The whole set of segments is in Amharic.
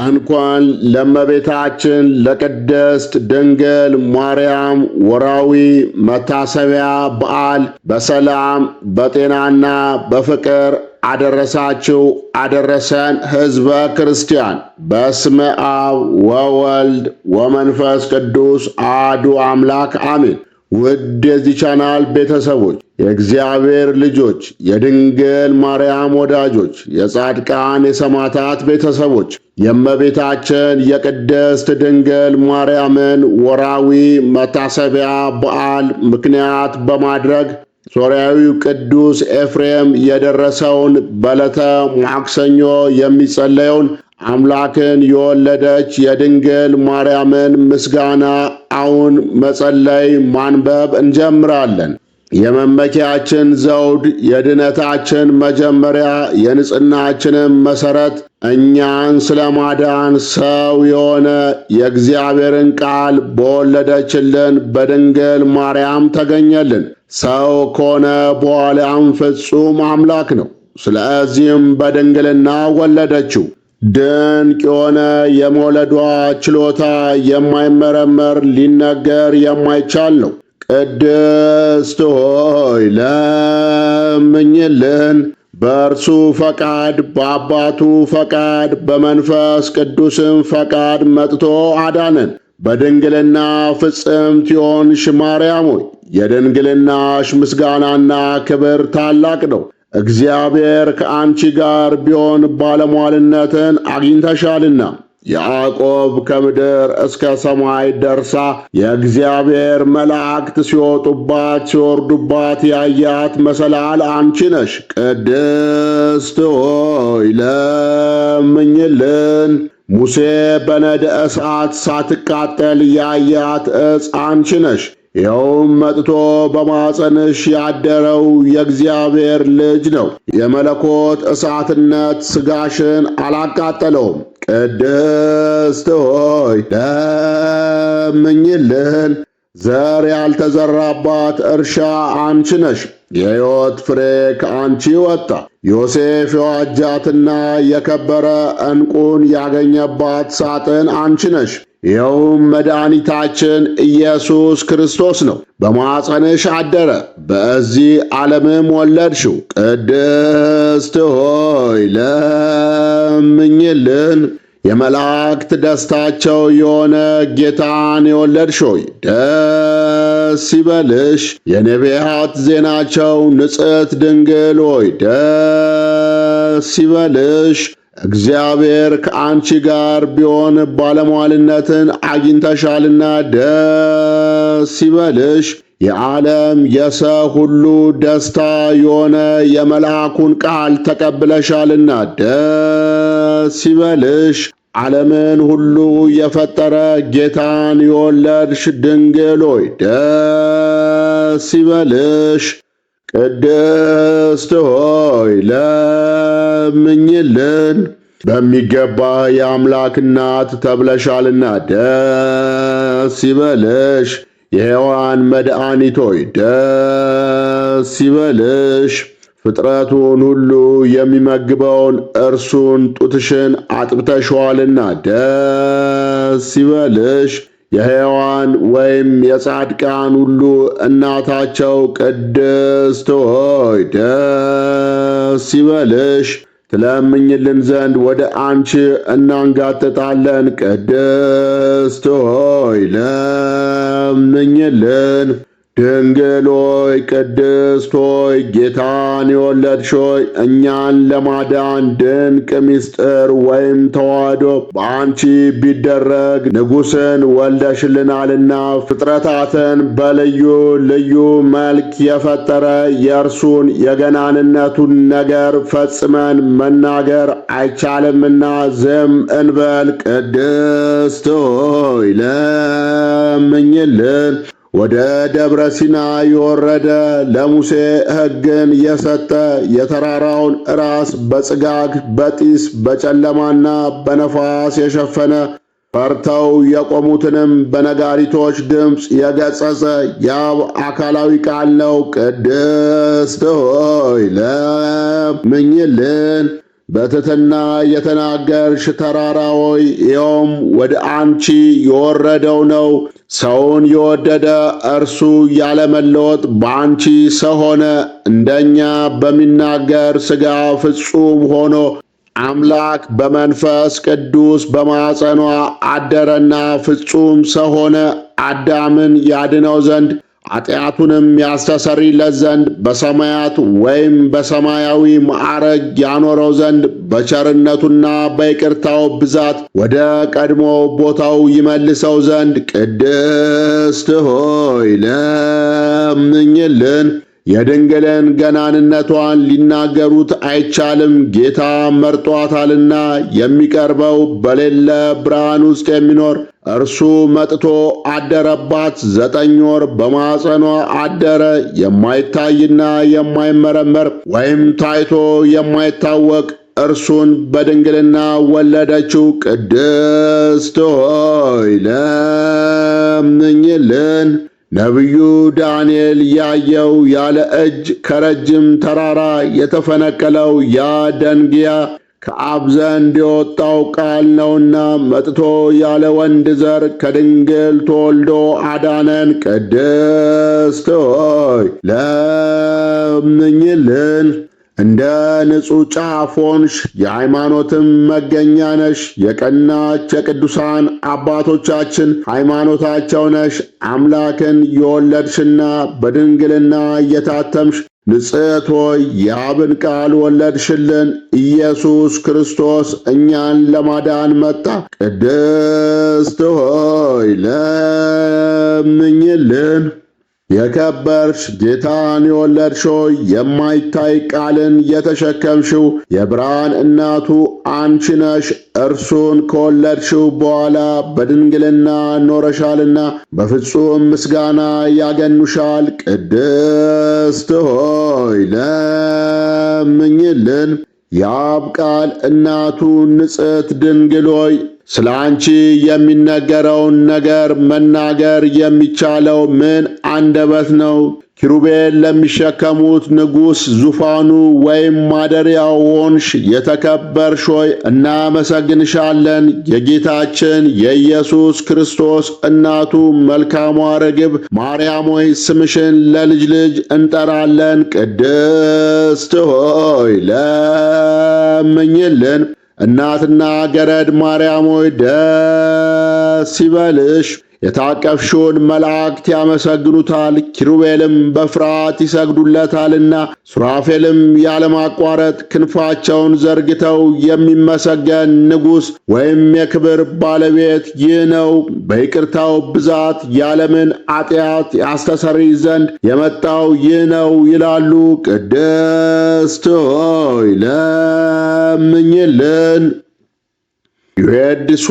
እንኳን ለእመቤታችን ለቅድስት ድንግል ማርያም ወርኃዊ መታሰቢያ በዓል በሰላም በጤናና በፍቅር አደረሳችሁ አደረሰን። ሕዝበ ክርስቲያን በስመ አብ ወወልድ ወመንፈስ ቅዱስ አሐዱ አምላክ አሜን። ውድ የዚህ ቻናል ቤተሰቦች፣ የእግዚአብሔር ልጆች፣ የድንግል ማርያም ወዳጆች፣ የጻድቃን የሰማዕታት ቤተሰቦች የእመቤታችን የቅድስት ድንግል ማርያምን ወርኃዊ መታሰቢያ በዓል ምክንያት በማድረግ ሶርያዊው ቅዱስ ኤፍሬም የደረሰውን በዕለተ ማክሰኞ የሚጸለየውን አምላክን የወለደች የድንግል ማርያምን ምስጋና አሁን መጸለይ ማንበብ እንጀምራለን። የመመኪያችን ዘውድ፣ የድነታችን መጀመሪያ፣ የንጽሕናችንም መሠረት እኛን ስለማዳን ሰው የሆነ የእግዚአብሔርን ቃል በወለደችልን በድንግል ማርያም ተገኘልን። ሰው ከሆነ በኋላም ፍጹም አምላክ ነው። ስለዚህም በድንግልና ወለደችው። ድንቅ የሆነ የመውለዷ ችሎታ የማይመረመር ሊነገር የማይቻል ነው። ቅድስት ሆይ ለምኝልን። በእርሱ ፈቃድ በአባቱ ፈቃድ በመንፈስ ቅዱስም ፈቃድ መጥቶ አዳነን። በድንግልና ፍጽምት የሆንሽ ማርያም ሆይ የድንግልናሽ ምስጋናና ክብር ታላቅ ነው። እግዚአብሔር ከአንቺ ጋር ቢሆን ባለሟልነትን አግኝተሻልና። ያዕቆብ ከምድር እስከ ሰማይ ደርሳ የእግዚአብሔር መላእክት ሲወጡባት ሲወርዱባት ያያት መሰላል አንቺ ነሽ። ቅድስት ሆይ ለምኝልን። ሙሴ በነደ እሳት ሳትቃጠል ያያት ዕፅ አንቺ ነሽ። ይኸውም መጥቶ በማኅፀንሽ ያደረው የእግዚአብሔር ልጅ ነው። የመለኮት እሳትነት ሥጋሽን አላቃጠለውም። ቅድስት ሆይ ለምኝልን። ዘር ያልተዘራባት እርሻ አንቺ ነሽ። የሕይወት ፍሬ ከአንቺ ወጣ። ዮሴፍ የዋጃትና የከበረ ዕንቁን ያገኘባት ሳጥን አንቺ ነሽ። ይኸውም መድኃኒታችን ኢየሱስ ክርስቶስ ነው። በማኅፀንሽ አደረ፣ በዚህ ዓለምም ወለድሽው። ቅድስት ሆይ ለምኝልን። የመላእክት ደስታቸው የሆነ ጌታን የወለድሽ ሆይ ደስ ይበልሽ። የነቢያት ዜናቸው ንጽሕት ድንግል ሆይ ደስ ይበልሽ። እግዚአብሔር ከአንቺ ጋር ቢሆን ባለሟልነትን አግኝተሻልና ደስ ይበልሽ። የዓለም የሰው ሁሉ ደስታ የሆነ የመልአኩን ቃል ተቀብለሻልና ደስ ይበልሽ። ዓለምን ሁሉ የፈጠረ ጌታን የወለድሽ ድንግል ሆይ ደስ ይበልሽ። ቅድስት ሆይ ለምኝልን። በሚገባ የአምላክ እናት ተብለሻልና ደስ ይበልሽ። የሕያዋን መድኃኒት ሆይ ደስ ይበልሽ። ፍጥረቱን ሁሉ የሚመግበውን እርሱን ጡትሽን አጥብተሽዋልና ደስ ይበልሽ። የሕያዋን ወይም የጻድቃን ሁሉ እናታቸው ቅድስት ሆይ ደስ ይበልሽ። ትለምኝልን ዘንድ ወደ አንቺ እናንጋጥጣለን። ቅድስት ሆይ ለምኝልን። ድንግል ሆይ ቅድስት ሆይ ጌታን የወለድሽ ሆይ እኛን ለማዳን ድንቅ ምስጢር ወይም ተዋህዶ በአንቺ ቢደረግ ንጉሥን ወልደሽልናልና ፍጥረታትን በልዩ ልዩ መልክ የፈጠረ የእርሱን የገናንነቱን ነገር ፈጽመን መናገር አይቻልምና ዝም እንበል። ቅድስት ሆይ ለምኝልን። ወደ ደብረ ሲና የወረደ ለሙሴ ሕግን የሰጠ የተራራውን ራስ በጽጋግ በጢስ በጨለማና በነፋስ የሸፈነ ፈርተው የቆሙትንም በነጋሪቶች ድምፅ የገጸጸ ያው አካላዊ ቃል ነው። ቅድስት ሆይ ለምኝልን። በትሕትና የተናገርሽ ተራራ ሆይ ይኸውም ወደ አንቺ የወረደው ነው። ሰውን የወደደ እርሱ ያለመለወጥ በአንቺ ሰው ሆነ። እንደኛ በሚናገር ሥጋ ፍጹም ሆኖ አምላክ በመንፈስ ቅዱስ በማኅፀኗ አደረና ፍጹም ሰው ሆነ። አዳምን ያድነው ዘንድ ኃጢአቱንም ያስተሰርይለት ዘንድ በሰማያት ወይም በሰማያዊ ማዕረግ ያኖረው ዘንድ በቸርነቱና በይቅርታው ብዛት ወደ ቀድሞ ቦታው ይመልሰው ዘንድ ቅድስት ሆይ ለምኝልን። የድንግልን ገናንነቷን ሊናገሩት አይቻልም፣ ጌታ መርጧታልና። የሚቀርበው በሌለ ብርሃን ውስጥ የሚኖር እርሱ መጥቶ አደረባት። 9 ወር በማኅፀኗ አደረ። የማይታይና የማይመረመር ወይም ታይቶ የማይታወቅ እርሱን በድንግልና ወለደችው። ቅድስት ሆይ ለምኝልን። ነቢዩ ዳንኤል ያየው ያለ እጅ ከረጅም ተራራ የተፈነቀለው ያ ደንጊያ ከአብ ዘንድ የወጣው ቃል ነውና መጥቶ ያለ ወንድ ዘር ከድንግል ተወልዶ አዳነን። ቅድስት ሆይ ለምኝልን። እንደ ንጹሕ ጫፍ ሆንሽ፣ የሃይማኖትም መገኛ ነሽ። የቀናች የቅዱሳን አባቶቻችን ሃይማኖታቸው ነሽ። አምላክን የወለድሽና በድንግልና እየታተምሽ ንጽሕት ሆይ የአብን ቃል ወለድሽልን። ኢየሱስ ክርስቶስ እኛን ለማዳን መጣ። ቅድስት ሆይ ለምኝልን። የከበርሽ ጌታን የወለድሽው የማይታይ ቃልን የተሸከምሽው የብርሃን እናቱ አንቺ ነሽ። እርሱን ከወለድሽው በኋላ በድንግልና ኖረሻልና በፍጹም ምስጋና ያገኑሻል። ቅድስት ሆይ ለምኝልን። የአብ ቃል እናቱ ንጽሕት ድንግል ሆይ ስለ አንቺ የሚነገረውን ነገር መናገር የሚቻለው ምን አንደበት ነው? ኪሩቤል ለሚሸከሙት ንጉሥ ዙፋኑ ወይም ማደሪያው ሆንሽ። የተከበርሽ ሆይ እናመሰግንሻለን። የጌታችን የኢየሱስ ክርስቶስ እናቱ መልካሟ ርግብ ማርያም ሆይ ስምሽን ለልጅ ልጅ እንጠራለን። ቅድስት ሆይ ለምኝልን። እናትና ገረድ ማርያም ሆይ ደስ ይበልሽ። የታቀፍሽውን መላእክት ያመሰግኑታል፣ ኪሩቤልም በፍርሃት ይሰግዱለታልና። ሱራፌልም ያለማቋረጥ ክንፋቸውን ዘርግተው የሚመሰገን ንጉሥ ወይም የክብር ባለቤት ይህ ነው፣ በይቅርታው ብዛት የዓለምን ኃጢአት ያስተሰርይ ዘንድ የመጣው ይህ ነው ይላሉ። ቅድስት ሆይ ለምኝልን። የወድሷ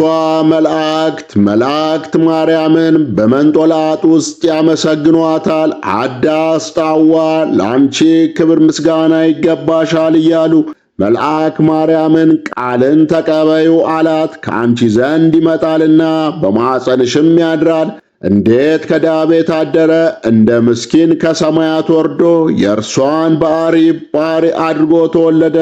መላእክት ማርያምን በመንጦላጥ ውስጥ ያመሰግኗታል። አዳስ ጣዋ ለአንቺ ክብር ምስጋና ይገባሻል እያሉ መልአክ ማርያምን ቃልን ተቀበዩ አላት። ከአንቺ ዘንድ ይመጣልና በማኅፀንሽም ያድራል። እንዴት ከድሃ ቤት አደረ! እንደ ምስኪን ከሰማያት ወርዶ የእርሷን ባሕሪ አድርጎ ተወለደ።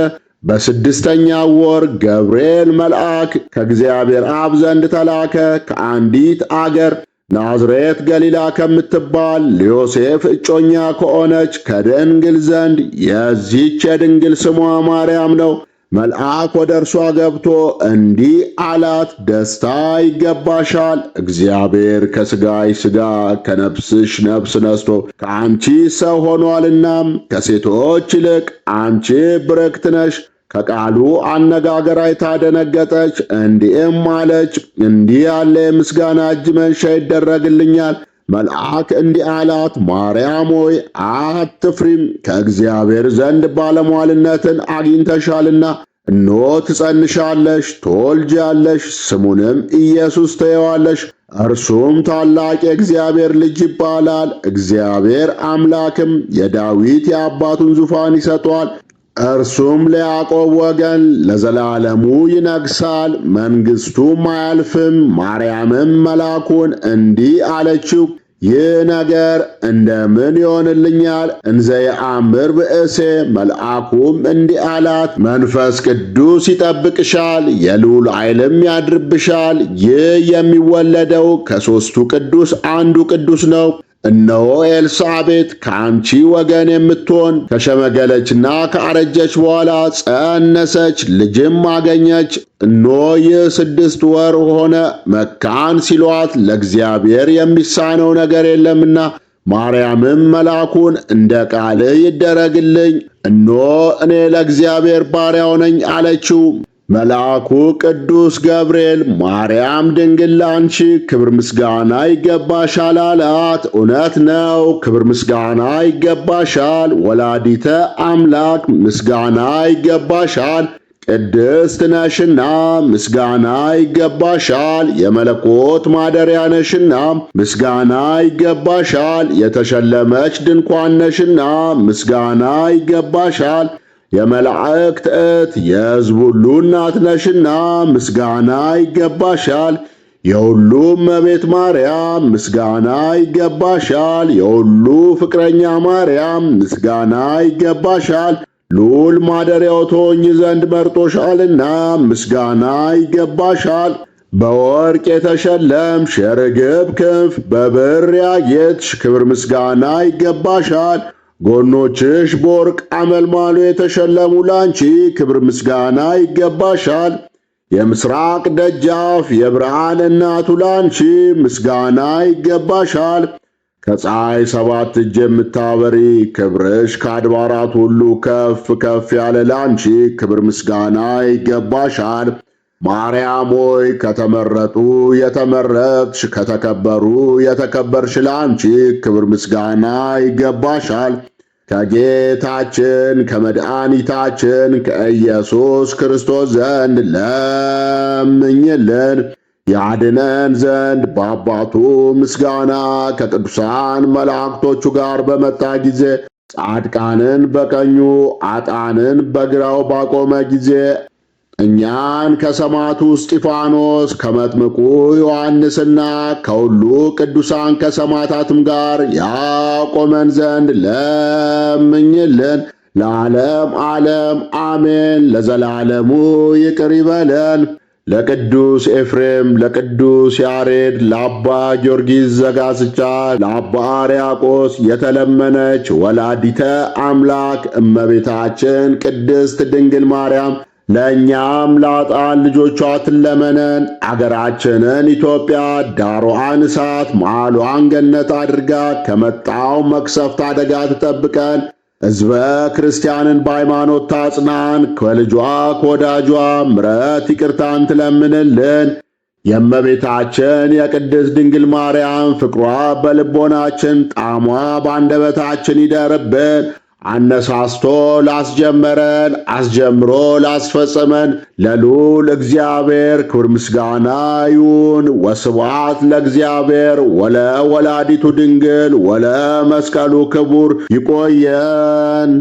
በስድስተኛው ወር ገብርኤል መልአክ ከእግዚአብሔር አብ ዘንድ ተላከ። ከአንዲት አገር ናዝሬት ገሊላ ከምትባል ለዮሴፍ እጮኛ ከሆነች ከድንግል ዘንድ። የዚህች የድንግል ስሟ ማርያም ነው። መልአክ ወደ እርሷ ገብቶ እንዲህ አላት፣ ደስታ ይገባሻል፣ እግዚአብሔር ከሥጋሽ ሥጋ ከነፍስሽ ነፍስ ነስቶ ከአንቺ ሰው ሆኗልና ከሴቶች ይልቅ አንቺ ብርክት ነሽ። ከቃሉ አነጋገር አይታ ደነገጠች፣ እንዲህም አለች፣ እንዲህ ያለ የምስጋና እጅ መንሻ ይደረግልኛል? መልአክ እንዲህ አላት፣ ማርያም ሆይ አትፍሪም፣ ከእግዚአብሔር ዘንድ ባለሟልነትን አግኝተሻልና። እነሆ ትጸንሻለሽ፣ ትወልጃለሽ፣ ስሙንም ኢየሱስ ትዪዋለሽ። እርሱም ታላቅ የእግዚአብሔር ልጅ ይባላል። እግዚአብሔር አምላክም የዳዊት የአባቱን ዙፋን ይሰጠዋል። እርሱም ለያዕቆብ ወገን ለዘላለሙ ይነግሣል፣ መንግሥቱም አያልፍም። ማርያምም መልአኩን እንዲህ አለችው፣ ይህ ነገር እንደምን ይሆንልኛል? እንዘ የአምር ብእሴ። መልአኩም እንዲህ አላት፣ መንፈስ ቅዱስ ይጠብቅሻል፣ የልዑል ኃይልም ያድርብሻል። ይህ የሚወለደው ከሦስቱ ቅዱስ አንዱ ቅዱስ ነው። እነሆ ኤልሳቤጥ ከአንቺ ወገን የምትሆን ከሸመገለችና ከአረጀች በኋላ ጸነሰች፣ ልጅም አገኘች። እነሆ ይህ 6 ወር ሆነ፣ መካን ሲሏት ለእግዚአብሔር የሚሳነው ነገር የለምና። ማርያምም መልአኩን እንደ ቃልህ ይደረግልኝ፣ እነሆ እኔ ለእግዚአብሔር ባሪያው ነኝ አለችው። መልአኩ ቅዱስ ገብርኤል ማርያም ድንግል ላንቺ ክብር ምስጋና ይገባሻል አላት። እውነት ነው፣ ክብር ምስጋና ይገባሻል። ወላዲተ አምላክ ምስጋና ይገባሻል። ቅድስት ነሽና ምስጋና ይገባሻል። የመለኮት ማደሪያ ነሽና ምስጋና ይገባሻል። የተሸለመች ድንኳን ነሽና ምስጋና ይገባሻል። የመላእክት እት የሕዝብ ሁሉ እናት ነሽና ምስጋና ይገባሻል። የሁሉም እመቤት ማርያም ምስጋና ይገባሻል። የሁሉ ፍቅረኛ ማርያም ምስጋና ይገባሻል። ልዑል ማደሪያው ትሆኚ ዘንድ መርጦሻልና ምስጋና ይገባሻል። በወርቅ የተሸለምሽ የርግብ ክንፍ በብር ያጌጥሽ ክብር ምስጋና ይገባሻል። ጎኖችሽ በወርቅ አመልማሎ የተሸለሙ ላንቺ ክብር ምስጋና ይገባሻል። የምስራቅ ደጃፍ የብርሃን እናቱ ላንቺ ምስጋና ይገባሻል። ከፀሐይ 7 እጅ የምታበሪ ክብርሽ ከአድባራት ሁሉ ከፍ ከፍ ያለ ላንቺ ክብር ምስጋና ይገባሻል። ማርያም ሆይ ከተመረጡ የተመረጥሽ ከተከበሩ የተከበርሽ ላንቺ ክብር ምስጋና ይገባሻል። ከጌታችን ከመድኃኒታችን ከኢየሱስ ክርስቶስ ዘንድ ለምኝልን ያድነን ዘንድ በአባቱ ምስጋና ከቅዱሳን መላእክቶቹ ጋር በመጣ ጊዜ ጻድቃንን በቀኙ አጣንን በግራው ባቆመ ጊዜ እኛን ከሰማዕቱ እስጢፋኖስ ከመጥምቁ ዮሐንስና ከሁሉ ቅዱሳን ከሰማዕታትም ጋር ያቆመን ዘንድ ለምኝልን። ለዓለም ዓለም አሜን። ለዘላለሙ ይቅር ይበለን። ለቅዱስ ኤፍሬም፣ ለቅዱስ ያሬድ፣ ለአባ ጊዮርጊስ ዘጋስጫ፣ ለአባ ሕርያቆስ የተለመነች ወላዲተ አምላክ እመቤታችን ቅድስት ድንግል ማርያም ለእኛም ላጣን ልጆቿ ትለመነን። አገራችንን ኢትዮጵያ ዳሯን እሳት ማዕሏን ገነት አድርጋ ከመጣው መቅሰፍት አደጋ ትጠብቀን። ሕዝበ ክርስቲያንን በሃይማኖት ታጽናን። ከልጇ ከወዳጇ ምሕረት ይቅርታን ትለምንልን። የእመቤታችን የቅድስት ድንግል ማርያም ፍቅሯ በልቦናችን ጣዕሟ በአንደበታችን ይደርብን። አነሳስቶ ላስጀመረን አስጀምሮ ላስፈጸመን ለልዑል እግዚአብሔር ክብር ምስጋና ይሁን። ወስብሐት ለእግዚአብሔር ወለወላዲቱ ድንግል ወለመስቀሉ ክቡር። ይቆየን።